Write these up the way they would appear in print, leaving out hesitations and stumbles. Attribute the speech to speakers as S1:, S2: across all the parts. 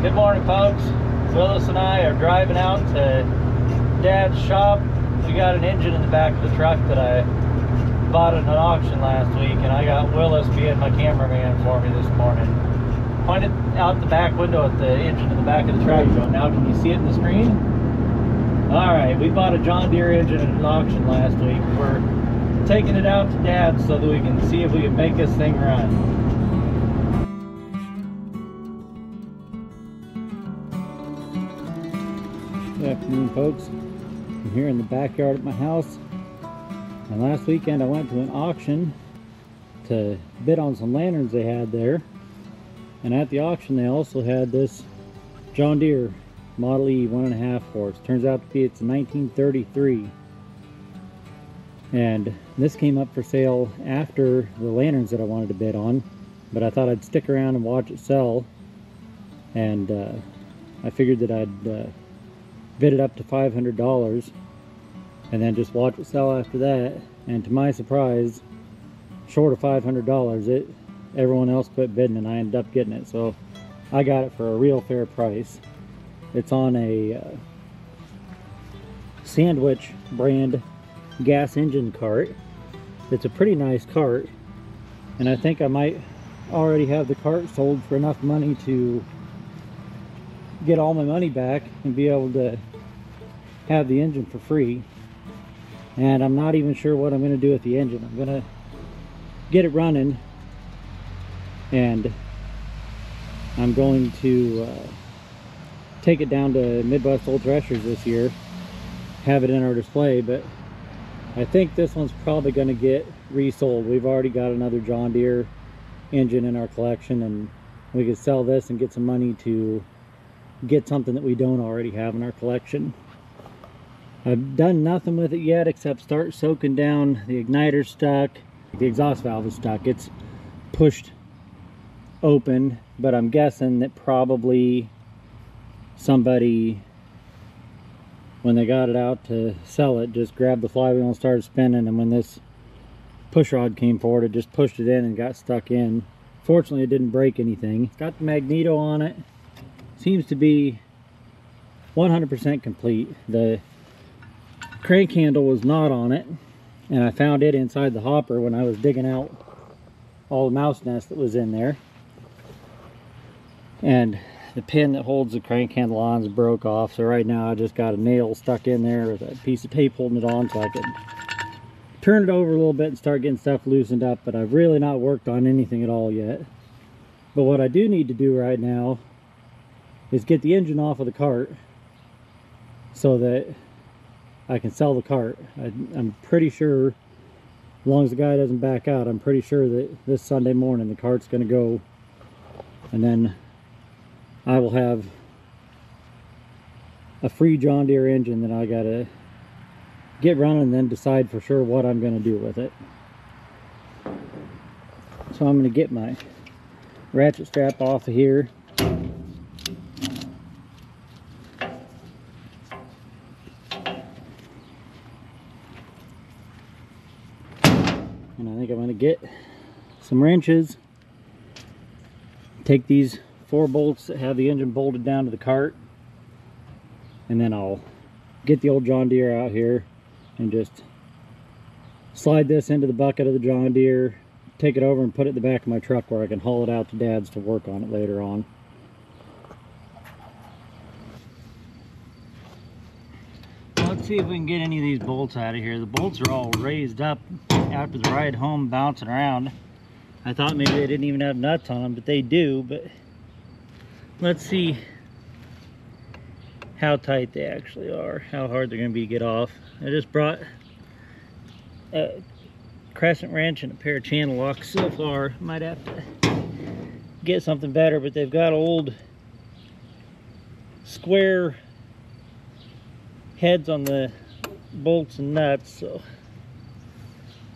S1: Good morning, folks. Willis and I are driving out to Dad's shop. We got an engine in the back of the truck that I bought at an auction last week, and I got Willis being my cameraman for me this morning. Pointed out the back window at the engine in the back of the truck. Now can you see it in the screen? Alright, we bought a John Deere engine at an auction last week. We're taking it out to Dad's so that we can see if we can make this thing run. Good afternoon, folks. I'm here in the backyard at my house, and last weekend I went to an auction to bid on some lanterns they had there, and at the auction they also had this John Deere Model E 1.5 horse. Turns out to be it's a 1933, and this came up for sale after the lanterns that I wanted to bid on, but I thought I'd stick around and watch it sell, and I figured that I'd bid it up to $500 and then just watch it sell after that. And to my surprise, short of $500, everyone else quit bidding and I ended up getting it. So I got it for a real fair price. It's on a Sandwich brand gas engine cart. It's a pretty nice cart, and I think I might already have the cart sold for enough money to get all my money back and be able to have the engine for free. And I'm not even sure what I'm going to do with the engine. I'm going to get it running, and I'm going to take it down to Midwest Old Threshers this year, have it in our display. But I think this one's probably going to get resold. We've already got another John Deere engine in our collection, and we could sell this and get some money to get something that we don't already have in our collection. I've done nothing with it yet except start soaking down. The igniter's stuck, the exhaust valve is stuck. It's pushed open, but I'm guessing that probably somebody, when they got it out to sell it, just grabbed the flywheel and started spinning, and when this push rod came forward, it just pushed it in and got stuck in. Fortunately, it didn't break anything. It's got the magneto on it. Seems to be 100% complete. The crank handle was not on it, and I found it inside the hopper when I was digging out all the mouse nest that was in there. And the pin that holds the crank handle on is broke off, so right now I just got a nail stuck in there with a piece of tape holding it on so I can turn it over a little bit and start getting stuff loosened up. But I've really not worked on anything at all yet. But what I do need to do right now is get the engine off of the cart so that I can sell the cart. I'm pretty sure, as long as the guy doesn't back out, I'm pretty sure that this Sunday morning the cart's going to go, and then I will have a free John Deere engine that I got to get running and then decide for sure what I'm going to do with it. So I'm going to get my ratchet strap off of here. And I think I'm going to get some wrenches, take these 4 bolts that have the engine bolted down to the cart, and then I'll get the old John Deere out here and just slide this into the bucket of the John Deere, take it over and put it in the back of my truck where I can haul it out to Dad's to work on it later on. Let's see if we can get any of these bolts out of here. The bolts are all raised up after the ride home, bouncing around. I thought maybe they didn't even have nuts on them, but they do. But let's see how tight they actually are, how hard they're going to be to get off. I just brought a crescent wrench and a pair of channel locks so far. Might have to get something better, but they've got old square heads on the bolts and nuts, so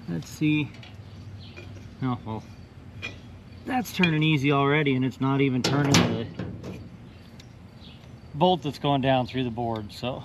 S1: let's see. Oh well, that's turning easy already, and it's not even turning the bolt that's going down through the board. So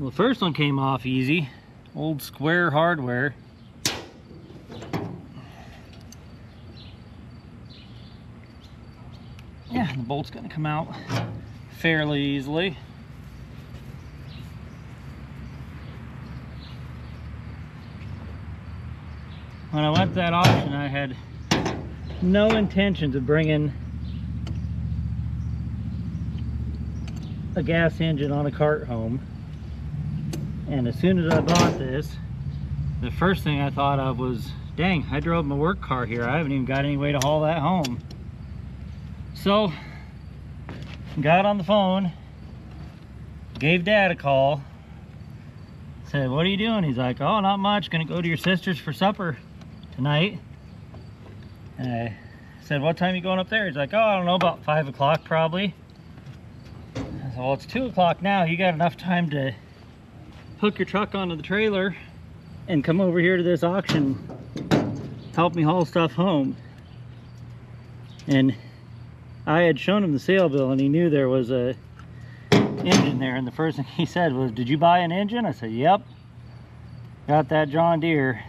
S1: Well, the first one came off easy. Old square hardware. Yeah, the bolt's gonna come out fairly easily. When I went to that auction, I had no intentions of bringing a gas engine on a cart home. And as soon as I bought this, the first thing I thought of was, dang, I drove my work car here. I haven't even got any way to haul that home. So, got on the phone, gave Dad a call, said, what are you doing? He's like, oh, not much, gonna go to your sister's for supper tonight. And I said, what time are you going up there? He's like, oh, I don't know, about 5 o'clock probably. I said, well, it's 2 o'clock now. You got enough time to hook your truck onto the trailer and come over here to this auction, help me haul stuff home. And I had shown him the sale bill, and he knew there was a engine there, and the first thing he said was, did you buy an engine? I said, yep, got that John Deere.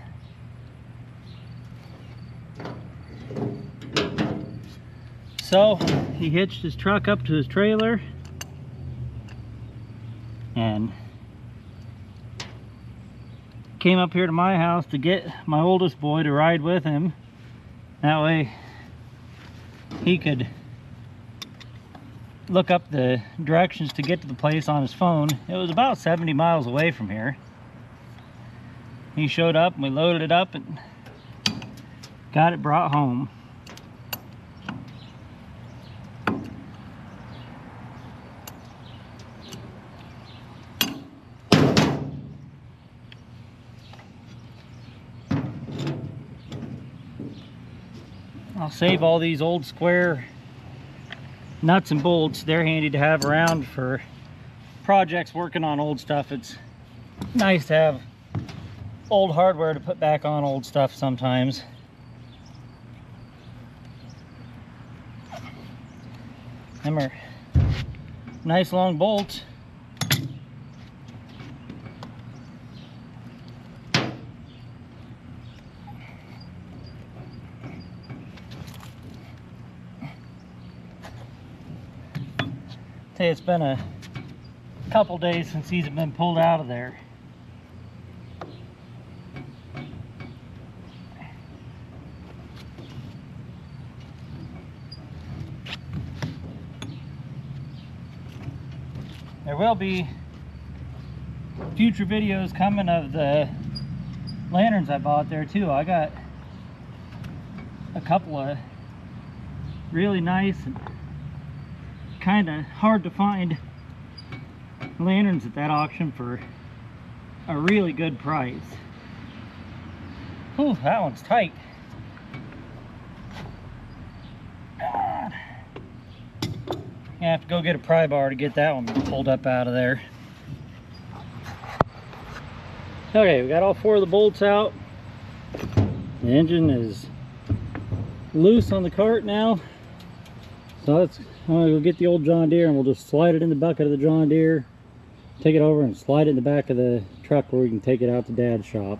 S1: So he hitched his truck up to his trailer and came up here to my house to get my oldest boy to ride with him. That way he could look up the directions to get to the place on his phone. It was about 70 miles away from here. He showed up and we loaded it up and got it brought home. I'll save all these old square nuts and bolts. They're handy to have around for projects working on old stuff. It's nice to have old hardware to put back on old stuff sometimes. Them are nice long bolts. It's been a couple days since these have been pulled out of there. There will be future videos coming of the lanterns I bought there too. I got a couple of really nice and kind of hard to find lanterns at that auction for a really good price. Whew, that one's tight. God. I have to go get a pry bar to get that one pulled up out of there. Okay, we got all 4 of the bolts out. The engine is loose on the cart now. So I'm gonna go get the old John Deere and we'll just slide it in the bucket of the John Deere, take it over and slide it in the back of the truck where we can take it out to Dad's shop.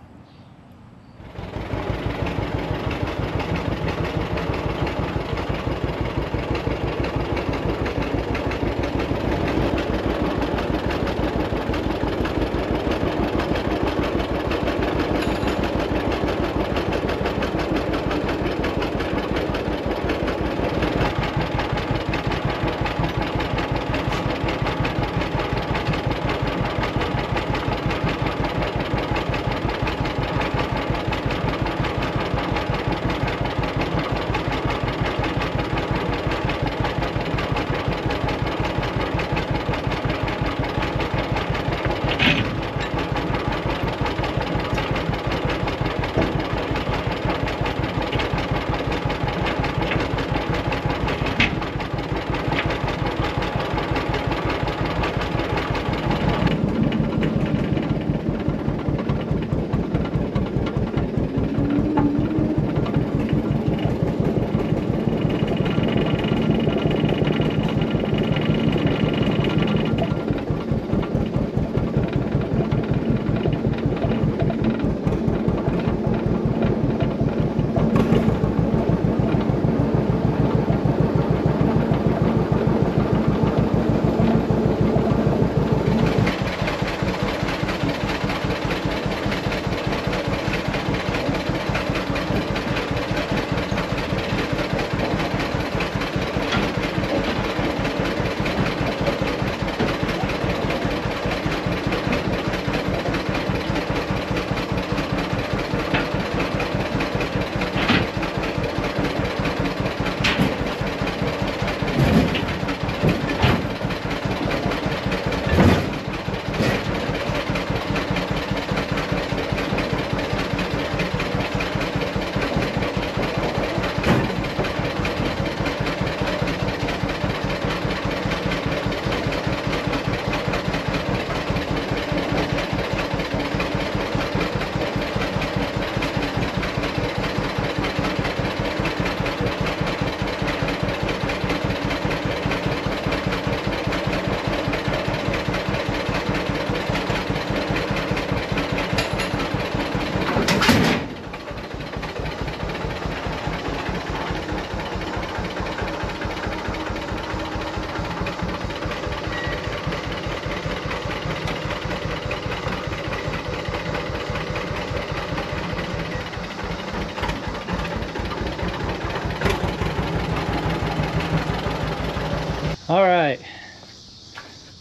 S1: All right,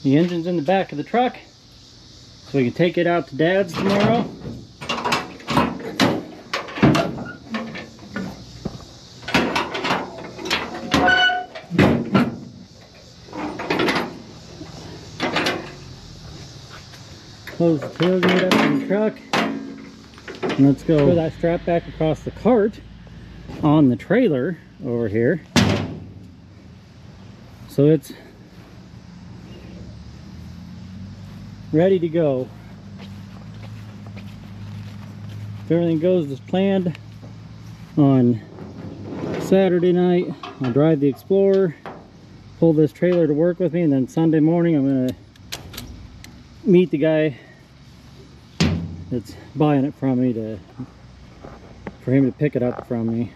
S1: the engine's in the back of the truck, so we can take it out to Dad's tomorrow. Close the tailgate up in the truck, and let's go put that strap back across the cart on the trailer over here. So it's ready to go. If everything goes as planned, on Saturday night I'll drive the Explorer, pull this trailer to work with me, and then Sunday morning I'm going to meet the guy that's buying it from me for him to pick it up from me.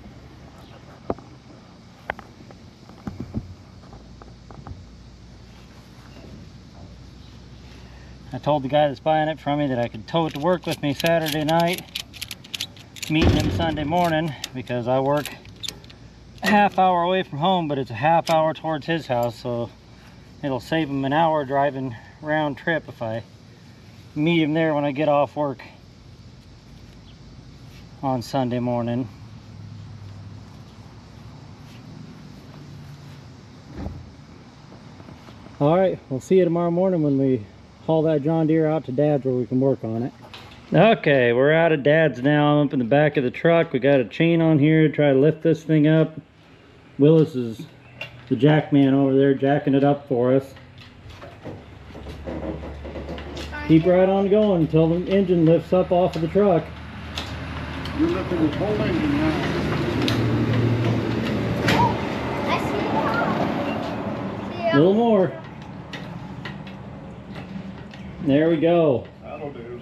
S1: I told the guy that's buying it from me that I could tow it to work with me Saturday night, meeting him Sunday morning, because I work a half hour away from home, but it's a half hour towards his house, so it'll save him an hour driving round trip if I meet him there when I get off work on Sunday morning. All right, we'll see you tomorrow morning when we haul that John Deere out to Dad's where we can work on it. Okay, we're out of Dad's now. I'm up in the back of the truck. We got a chain on here to try to lift this thing up. Willis is the jack man over there jacking it up for us. Keep right on going until the engine lifts up off of the truck.
S2: You're lifting the whole engine now.
S1: A little more. There we go.
S2: That'll do.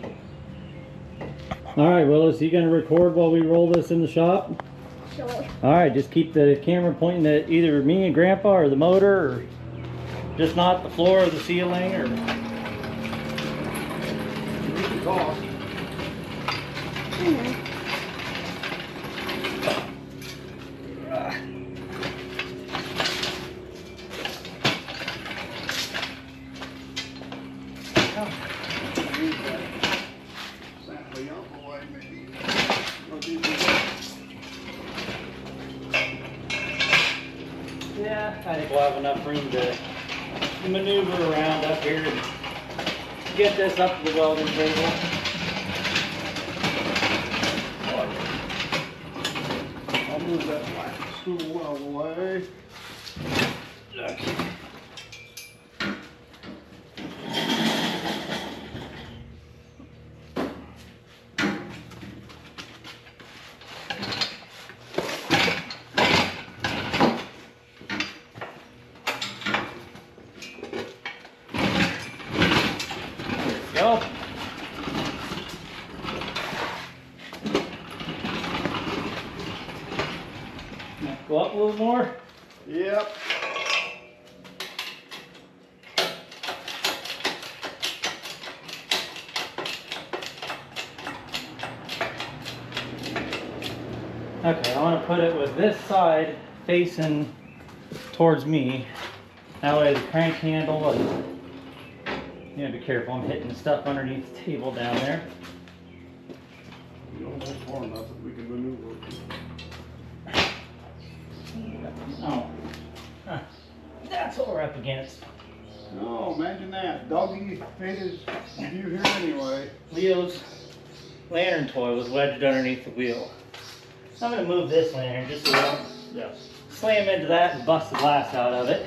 S1: All right, Willis, you gonna record while we roll this in the shop?
S3: Sure.
S1: All right, just keep the camera pointing at either me and Grandpa or the motor, or just not the floor or the ceiling, or...
S2: You can talk.
S1: Yeah, I think we'll have enough room to maneuver around up here and get this up to the welding table.
S2: I'll move that black stool out of the way.
S1: Okay. Go. Go up a little more.
S2: Yep.
S1: Okay, I want to put it with this side facing towards me. That way the crank handle and you gotta be careful, I'm hitting the stuff underneath the table down there.
S2: You don't have far enough that we can maneuver.
S1: Oh, huh. That's what we're up against.
S2: No, imagine that. Doggy ate his view here anyway.
S1: Leo's lantern toy was wedged underneath the wheel. So I'm gonna move this lantern just so I don't slam into that and bust the glass out of it,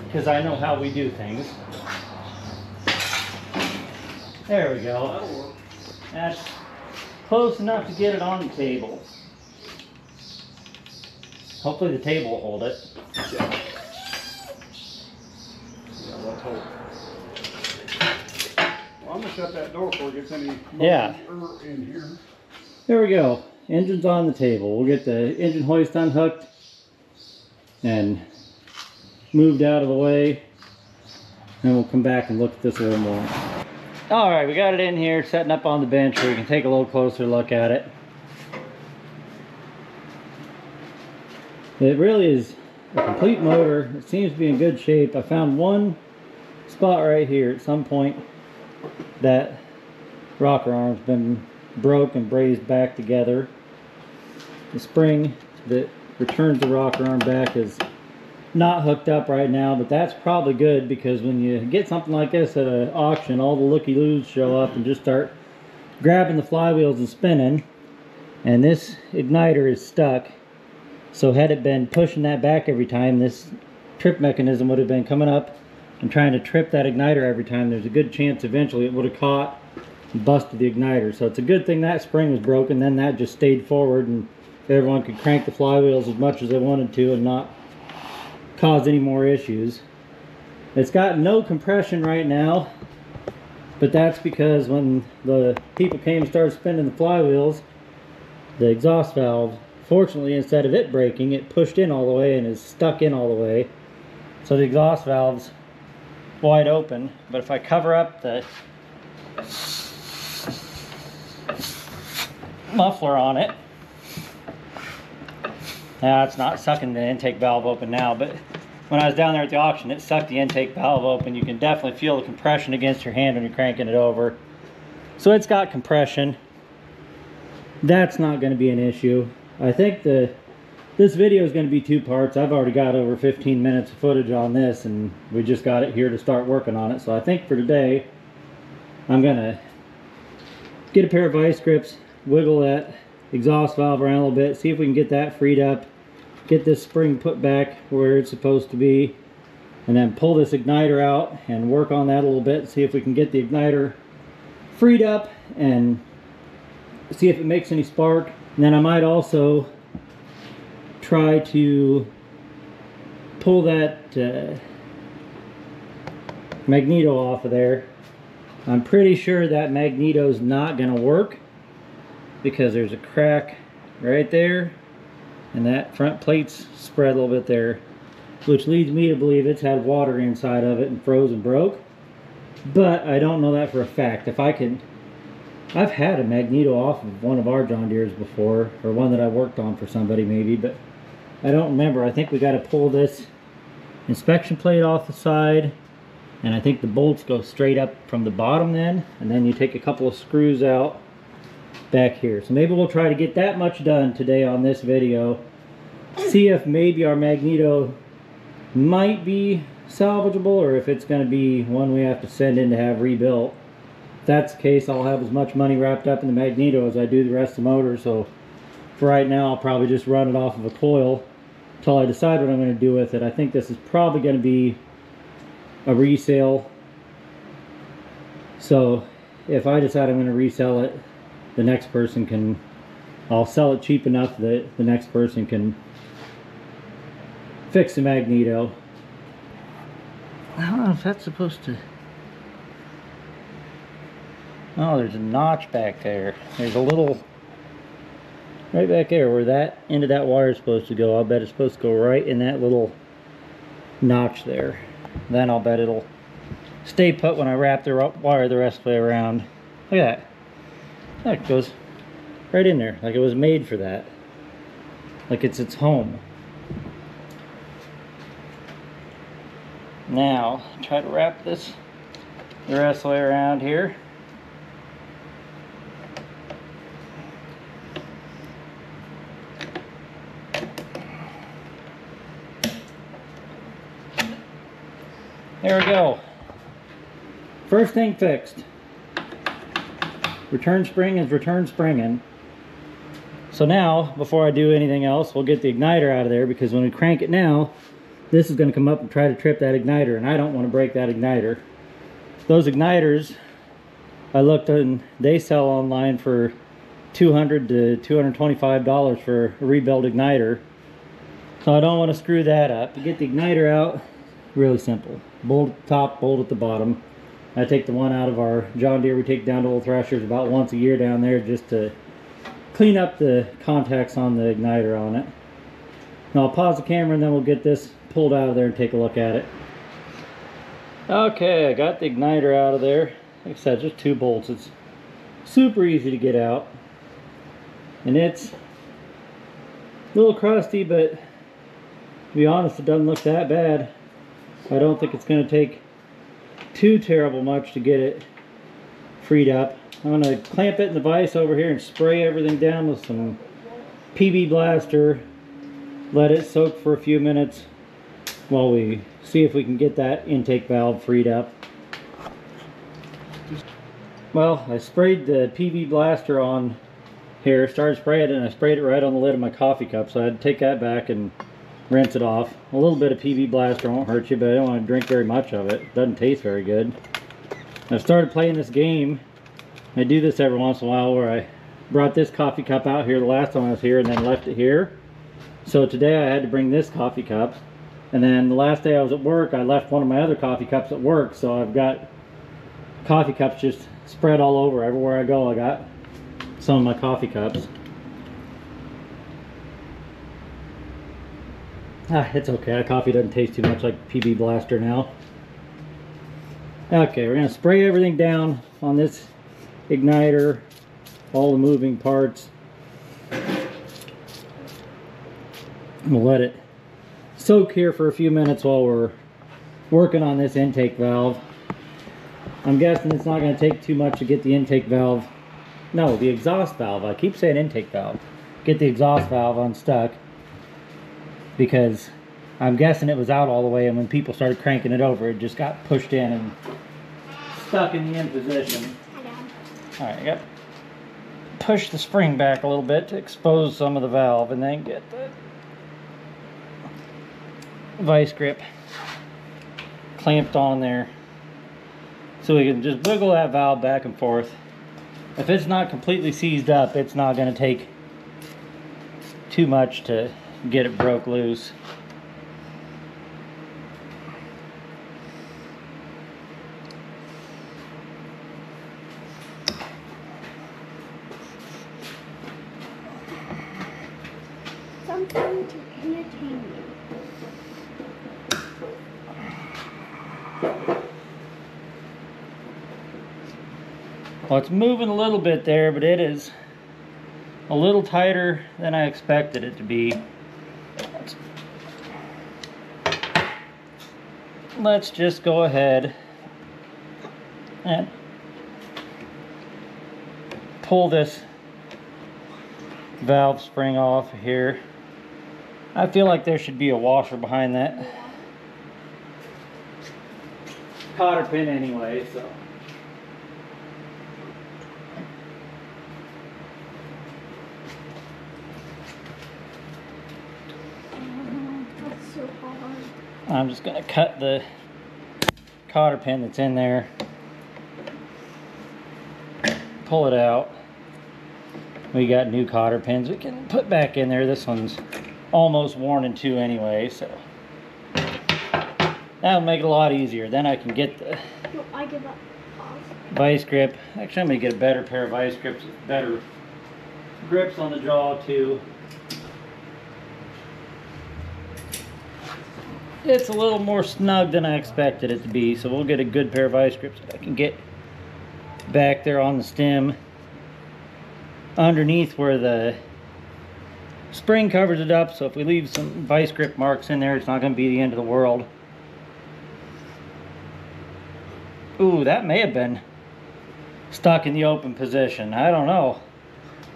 S1: because I know how we do things. There we go.
S2: That'll work.
S1: That's close enough to get it on the table. Hopefully the table will hold it.
S2: Yeah, let's hope. Well, I'm gonna shut that door before it gets any moisture in here.
S1: There we go. Engine's on the table. We'll get the engine hoist unhooked and moved out of the way, and we'll come back and look at this a little more. All right, we got it in here, setting up on the bench where we can take a little closer look at it. It really is a complete motor. It seems to be in good shape. I found one spot right here at some point that rocker arm's been broke and brazed back together. The spring that returns the rocker arm back is not hooked up right now, but that's probably good, because when you get something like this at an auction, all the looky-loos show up and just start grabbing the flywheels and spinning, and this igniter is stuck. So had it been pushing that back every time, this trip mechanism would have been coming up and trying to trip that igniter every time. There's a good chance eventually it would have caught and busted the igniter. So it's a good thing that spring was broken, then that just stayed forward and everyone could crank the flywheels as much as they wanted to and not cause any more issues. It's got no compression right now, but that's because when the people came and started spinning the flywheels, the exhaust valve, fortunately, instead of it breaking, it pushed in all the way and is stuck in all the way. So the exhaust valve's wide open, but if I cover up the muffler on it, now it's not sucking the intake valve open now, but when I was down there at the auction, it sucked the intake valve open. You can definitely feel the compression against your hand when you're cranking it over. So it's got compression. That's not going to be an issue. I think this video is going to be 2 parts. I've already got over 15 minutes of footage on this, and we just got it here to start working on it. So I think for today, I'm going to get a pair of vice grips, wiggle that exhaust valve around a little bit, see if we can get that freed up, get this spring put back where it's supposed to be, and then pull this igniter out and work on that a little bit, see if we can get the igniter freed up and see if it makes any spark. And then I might also try to pull that magneto off of there. I'm pretty sure that magneto's not going to work because there's a crack right there and that front plate's spread a little bit there, which leads me to believe it's had water inside of it and froze and broke. But I don't know that for a fact. If I could, I've had a magneto off of one of our John Deeres before, or one that I worked on for somebody maybe, but I don't remember. I think we got to pull this inspection plate off the side, and I think the bolts go straight up from the bottom then, and then you take a couple of screws out back here. So maybe we'll try to get that much done today on this video. See if maybe our magneto might be salvageable, or if it's going to be one we have to send in to have rebuilt. If that's the case, I'll have as much money wrapped up in the magneto as I do the rest of the motor. So for right now, I'll probably just run it off of a coil until I decide what I'm going to do with it. I think this is probably going to be a resale. So if I decide I'm going to resell it, the next person can, I'll sell it cheap enough that the next person can fix the magneto. I don't know if that's supposed to... Oh, there's a notch back there. There's a little... right back there where that end of that wire is supposed to go. I'll bet it's supposed to go right in that little notch there. Then I'll bet it'll stay put when I wrap the wire the rest of the way around. Look at that. That goes right in there, like it was made for that. Like it's its home. Now, try to wrap this the rest of the way around here. There we go. First thing fixed. Return spring is return springing. So now, before I do anything else, we'll get the igniter out of there, because when we crank it now, this is going to come up and try to trip that igniter, and I don't want to break that igniter. Those igniters, I looked and they sell online for $200 to $225 for a rebuild igniter. So I don't want to screw that up. To get the igniter out, really simple. Bolt at the top, bolt at the bottom. I take the one out of our John Deere we take down to old thrashers about once a year down there, just to clean up the contacts on the igniter on it. Now I'll pause the camera and then we'll get this pulled out of there and take a look at it. Okay, I got the igniter out of there. Like I said, just 2 bolts. It's super easy to get out. And it's a little crusty, but be honest, it doesn't look that bad. I don't think it's going to take too terrible much to get it freed up. I'm going to clamp it in the vise over here and spray everything down with some PB Blaster. Let it soak for a few minutes while we see if we can get that intake valve freed up. Well, I sprayed the PB Blaster on here, started spraying it, and I sprayed it right on the lid of my coffee cup, so I had to take that back and rinse it off. A little bit of PB Blaster won't hurt you, but I don't want to drink very much of it. It doesn't taste very good. I've started playing this game. I do this every once in a while where I brought this coffee cup out here the last time I was here and then left it here. So today I had to bring this coffee cup, and then the last day I was at work I left one of my other coffee cups at work, so I've got coffee cups just spread all over. Everywhere I go I got some of my coffee cups. It's okay. That coffee doesn't taste too much like PB Blaster now. Okay, we're going to spray everything down on this igniter, all the moving parts. We'll let it soak here for a few minutes while we're working on this intake valve. I'm guessing it's not going to take too much to get the intake valve, no, the exhaust valve. I keep saying intake valve. Get the exhaust valve unstuck, because I'm guessing it was out all the way, and when people started cranking it over, it just got pushed in and stuck in the in position. Alright, I got to push the spring back a little bit to expose some of the valve, and then get the vice grip clamped on there so we can just wiggle that valve back and forth. If it's not completely seized up, it's not going to take too much to get it broke loose.
S3: Something to entertain you.
S1: Well, it's moving a little bit there, but it is a little tighter than I expected it to be. Let's just go ahead and pull this valve spring off here. I feel like there should be a washer behind that cotter pin anyway, so.
S3: That's so hard.
S1: I'm just going to cut the cotter pin that's in there, pull it out. We got new cotter pins we can put back in there. This one's almost worn in two anyway, so that'll make it a lot easier. Then I can get the
S3: I give up.
S1: vice grip. Actually, I'm going to get a better pair of vice grips with better grips on the jaw too. It's a little more snug than I expected it to be, so we'll get a good pair of vice grips that I can get back there on the stem underneath where the spring covers it up, so if we leave some vice grip marks in there, it's not going to be the end of the world. Ooh, that may have been stuck in the open position. I don't know.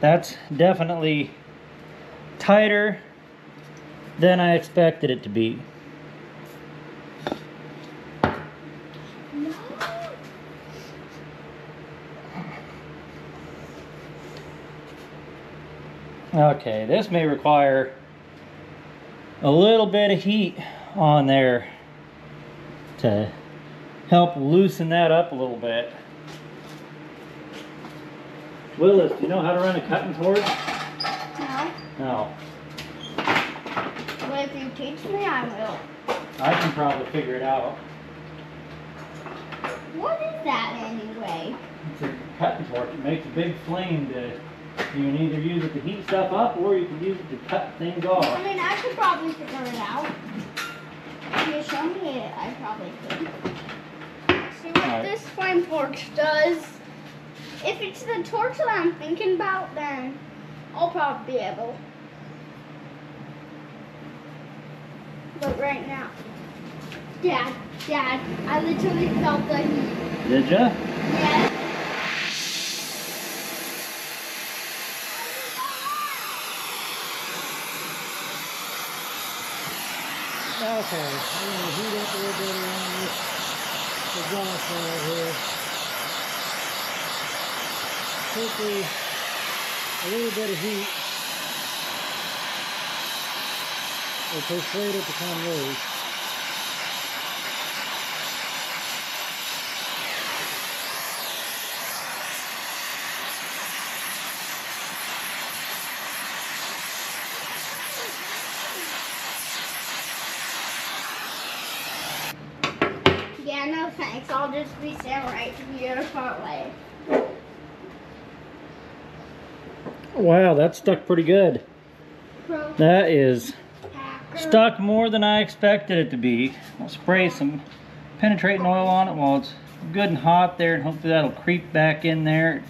S1: That's definitely tighter than I expected it to be. Okay, this may require a little bit of heat on there to help loosen that up a little bit. Willis, do you know how to run a cutting torch?
S3: No.
S1: No.
S3: But if you teach me, I will.
S1: I can probably figure it out.
S3: What is that anyway?
S1: It's a cutting torch. It makes a big flame to... You can either use it to heat stuff up, or you can use it to cut things off.
S3: I mean, I could probably figure it out. If you show me it, I probably could. See what this flame torch does. If it's the torch that I'm thinking about, then I'll probably be able. But right now, Dad, I literally felt the heat.
S1: Did ya?
S3: Yes.
S1: Okay, I'm going to heat up a little bit around this exhaust valve here. Hopefully a little bit of heat will persuade it to come loose.
S3: Yeah, no thanks. I'll just be standing right here far away.
S1: Wow, that stuck pretty good. That is stuck more than I expected it to be. I'll spray some penetrating oil on it while it's good and hot there, and hopefully that'll creep back in there.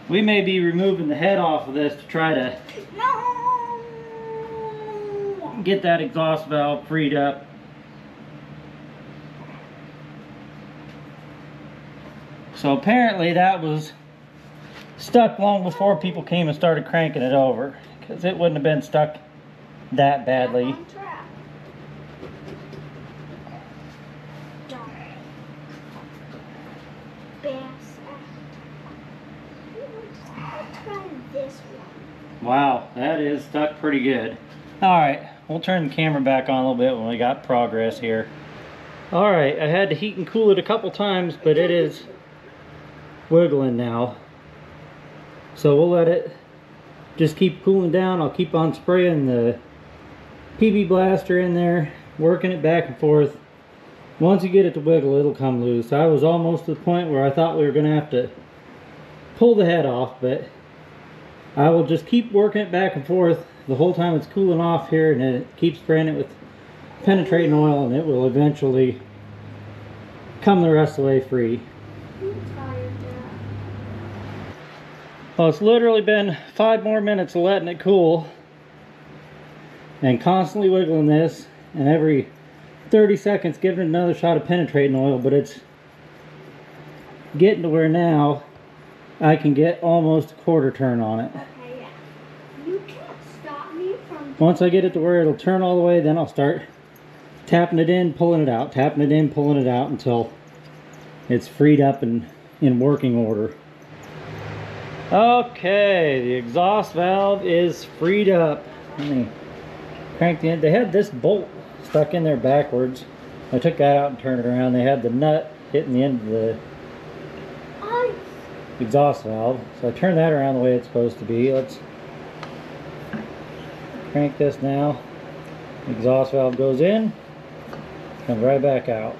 S1: We may be removing the head off of this to try to get that exhaust valve freed up. So apparently that was stuck long before people came and started cranking it over, because it wouldn't have been stuck that badly. Wow, that is stuck pretty good. Alright, we'll turn the camera back on a little bit when we got progress here. Alright, I had to heat and cool it a couple times, but it is wiggling now. So we'll let it just keep cooling down. I'll keep on spraying the PB blaster in there, working it back and forth. Once you get it to wiggle, it'll come loose. I was almost to the point where I thought we were going to have to pull the head off, but I will just keep working it back and forth the whole time it's cooling off here, and then keep spraying it with penetrating oil, and it will eventually come the rest of the way free. Well, it's literally been 5 more minutes of letting it cool and constantly wiggling this, and every 30 seconds giving it another shot of penetrating oil, but it's getting to where now I can get almost a quarter turn on it.
S3: Okay, yeah. You can't stop me from...
S1: Once I get it to where it'll turn all the way, then I'll start tapping it in, pulling it out, tapping it in, pulling it out until it's freed up and in working order. Okay, the exhaust valve is freed up. Let me crank the end. They had this bolt stuck in there backwards. I took that out and turned it around. They had the nut hitting the end of the exhaust valve. So I turned that around the way it's supposed to be. Let's crank this now. Exhaust valve goes in, comes right back out.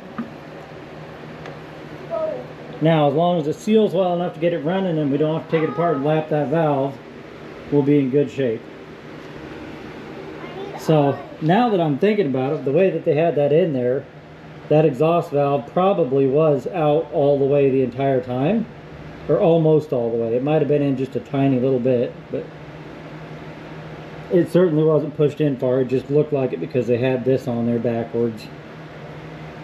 S1: Now, as long as it seals well enough to get it running and we don't have to take it apart and lap that valve, we'll be in good shape. So, now that I'm thinking about it, the way that they had that in there, that exhaust valve probably was out all the way the entire time, or almost all the way. It might have been in just a tiny little bit, but it certainly wasn't pushed in far. It just looked like it because they had this on there backwards.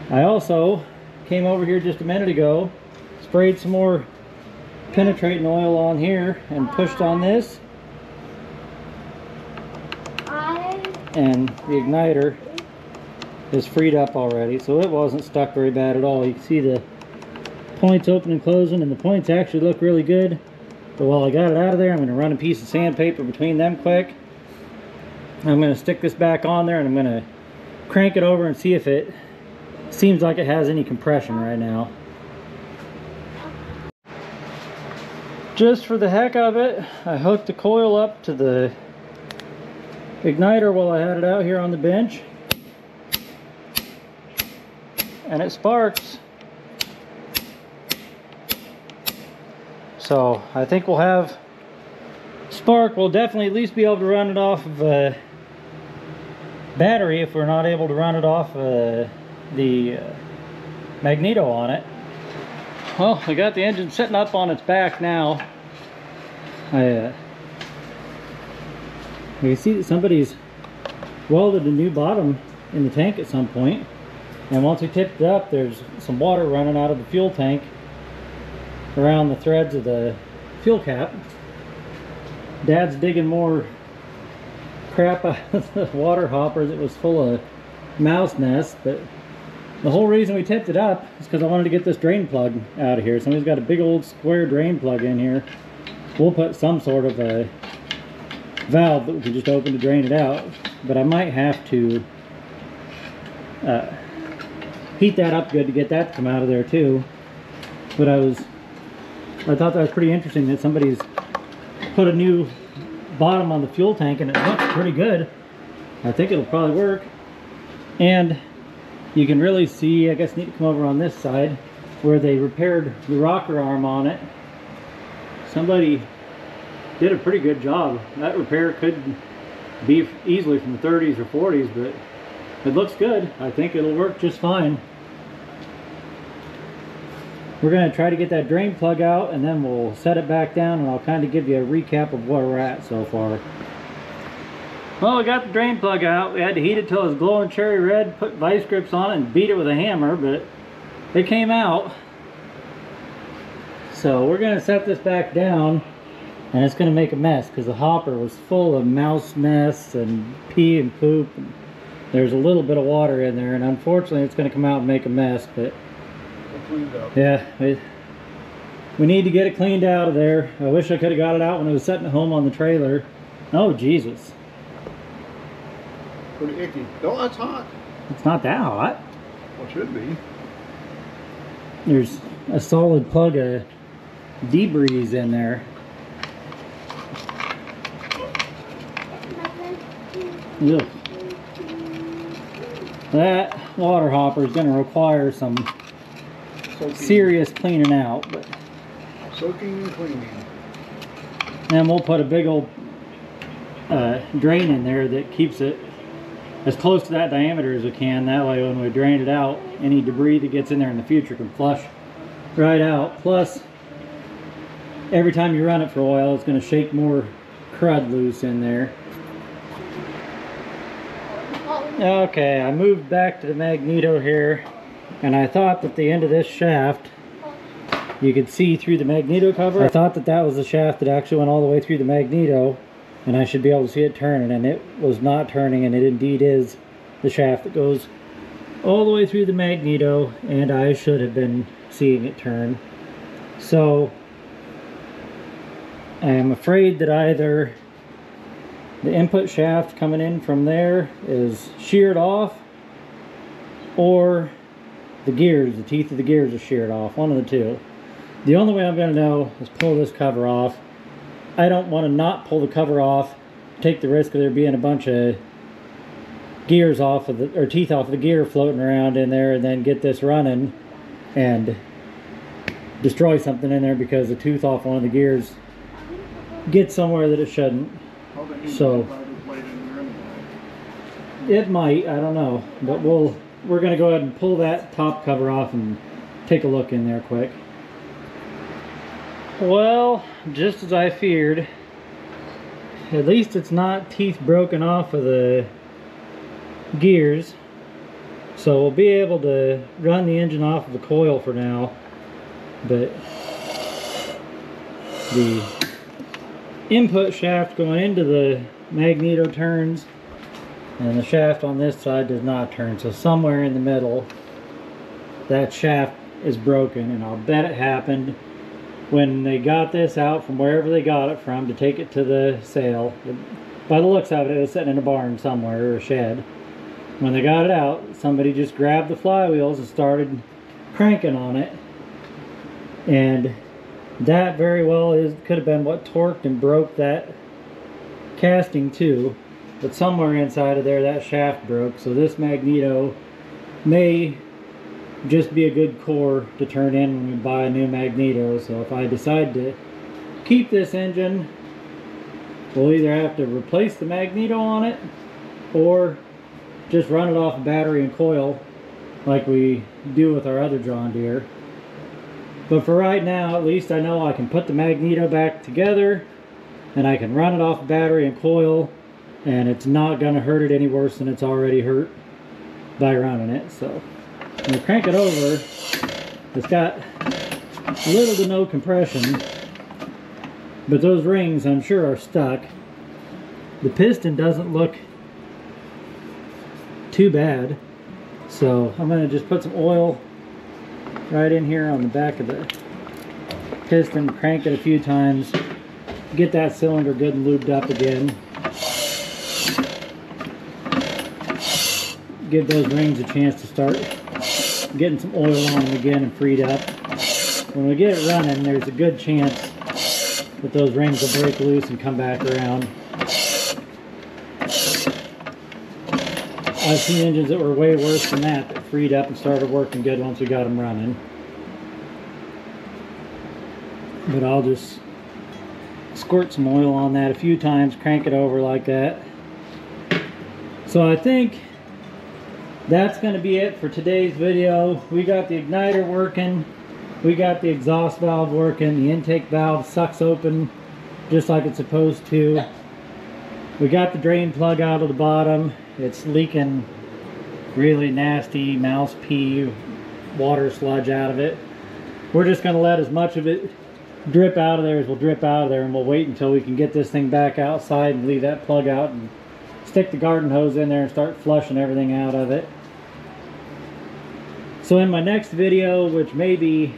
S1: I also came over here just a minute ago, sprayed some more penetrating oil on here and pushed on this, and the igniter is freed up already, so it wasn't stuck very bad at all. You can see the points open and closing, and the points actually look really good. But while I got it out of there, I'm going to run a piece of sandpaper between them quick. I'm going to stick this back on there, and I'm going to crank it over and see if it seems like it has any compression right now. Just for the heck of it, I hooked the coil up to the igniter while I had it out here on the bench, and it sparks. So I think we'll have spark. We'll definitely at least be able to run it off of a battery if we're not able to run it off the magneto on it. Well, we got the engine sitting up on its back now. I You see that somebody's welded a new bottom in the tank at some point, and once we tipped it up, there's some water running out of the fuel tank around the threads of the fuel cap. Dad's digging more crap out of the water hopper that was full of mouse nests, but the whole reason we tipped it up is because I wanted to get this drain plug out of here. Somebody's got a big old square drain plug in here. We'll put some sort of a valve that we can just open to drain it out, but I might have to heat that up good to get that to come out of there too. But I thought that was pretty interesting that somebody's put a new bottom on the fuel tank and it looks pretty good. I think it'll probably work. And you can really see, I guess I need to come over on this side, where they repaired the rocker arm on it. Somebody did a pretty good job. That repair could be easily from the 30s or 40s, but it looks good. I think it'll work just fine. We're going to try to get that drain plug out, and then we'll set it back down, and I'll kind of give you a recap of where we're at so far. Well, we got the drain plug out. We had to heat it till it was glowing cherry red, put vice grips on it, and beat it with a hammer, but it came out. So we're going to set this back down, and it's going to make a mess because the hopper was full of mouse nests and pee and poop. And there's a little bit of water in there, and unfortunately it's going to come out and make a mess, but yeah, we need to get it cleaned out of there. I wish I could have got it out when I was setting it home on the trailer. Oh, Jesus.
S2: Pretty icky. Oh, that's hot.
S1: It's not that hot.
S2: Well, it should be.
S1: There's a solid plug of debris in there. Ugh. That water hopper is going to require some serious cleaning out, but
S2: soaking and cleaning.
S1: Then we'll put a big old drain in there that keeps it as close to that diameter as we can. That way when we drain it out, any debris that gets in there in the future can flush right out. Plus, every time you run it for a while, it's going to shake more crud loose in there. Okay, I moved back to the magneto here, and I thought that the end of this shaft, you could see through the magneto cover. I thought that that was the shaft that actually went all the way through the magneto, and I should be able to see it turning, and it was not turning, and it indeed is the shaft that goes all the way through the magneto, and I should have been seeing it turn. So I am afraid that either the input shaft coming in from there is sheared off, or the gears, the teeth of the gears are sheared off. One of the two. The only way I'm going to know is pull this cover off. I don't want to not pull the cover off, take the risk of there being a bunch of gears off of the, or teeth off of the gear floating around in there, and then get this running and destroy something in there because the tooth off one of the gears gets somewhere that it shouldn't. So it might, I don't know, but we're going to go ahead and pull that top cover off and take a look in there quick. Well, just as I feared, at least it's not teeth broken off of the gears, so we'll be able to run the engine off of the coil for now. But the input shaft going into the magneto turns, and the shaft on this side does not turn. So somewhere in the middle, that shaft is broken, and I'll bet it happened when they got this out from wherever they got it from to take it to the sale. By the looks of it, it was sitting in a barn somewhere or a shed. When they got it out, somebody just grabbed the flywheels and started cranking on it, and that very well could have been what torqued and broke that casting too. But somewhere inside of there, that shaft broke. So this magneto may just be a good core to turn in when we buy a new magneto. So if I decide to keep this engine, we'll either have to replace the magneto on it or just run it off a battery and coil like we do with our other John Deere. But for right now, at least I know I can put the magneto back together, and I can run it off a battery and coil and it's not going to hurt it any worse than it's already hurt by running it. So when you crank it over, it's got little to no compression, but those rings I'm sure are stuck. The piston doesn't look too bad, so I'm going to just put some oil right in here on the back of the piston, crank it a few times, get that cylinder good and lubed up again, give those rings a chance to start getting some oil on them again and freed up. When we get it running, there's a good chance that those rings will break loose and come back around. I've seen engines that were way worse than that freed up and started working good once we got them running. But I'll just squirt some oil on that a few times, crank it over like that. So I think that's going to be it for today's video. We got the igniter working, we got the exhaust valve working, the intake valve sucks open just like it's supposed to. We got the drain plug out of the bottom. It's leaking really nasty mouse pee water sludge out of it. We're just going to let as much of it drip out of there as will drip out of there, and we'll wait until we can get this thing back outside and leave that plug out and stick the garden hose in there and start flushing everything out of it. So in my next video, which may be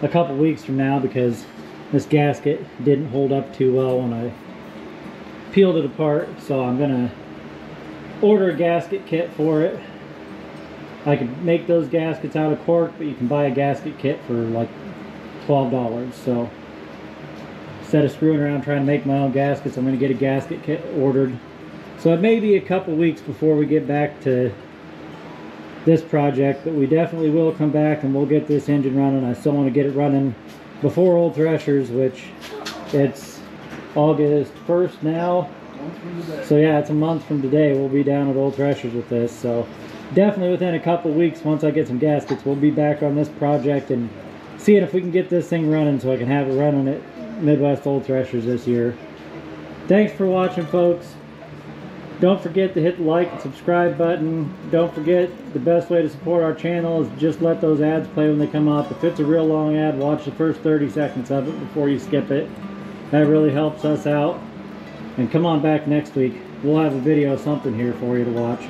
S1: a couple weeks from now because this gasket didn't hold up too well when I peeled it apart, so I'm gonna order a gasket kit for it. I could make those gaskets out of cork, but you can buy a gasket kit for like $12. So instead of screwing around trying to make my own gaskets, I'm going to get a gasket kit ordered. So it may be a couple weeks before we get back to this project, but we definitely will come back and we'll get this engine running. I still want to get it running before Old Threshers, which it's August 1st now. So yeah, it's a month from today. We'll be down at Old Threshers with this. So definitely within a couple weeks, once I get some gaskets, we'll be back on this project and seeing if we can get this thing running so I can have it running at Midwest Old Threshers this year. Thanks for watching, folks. Don't forget to hit the like and subscribe button. Don't forget, the best way to support our channel is just let those ads play when they come up. If it's a real long ad, watch the first 30 seconds of it before you skip it. That really helps us out. And come on back next week. We'll have a video, something here for you to watch.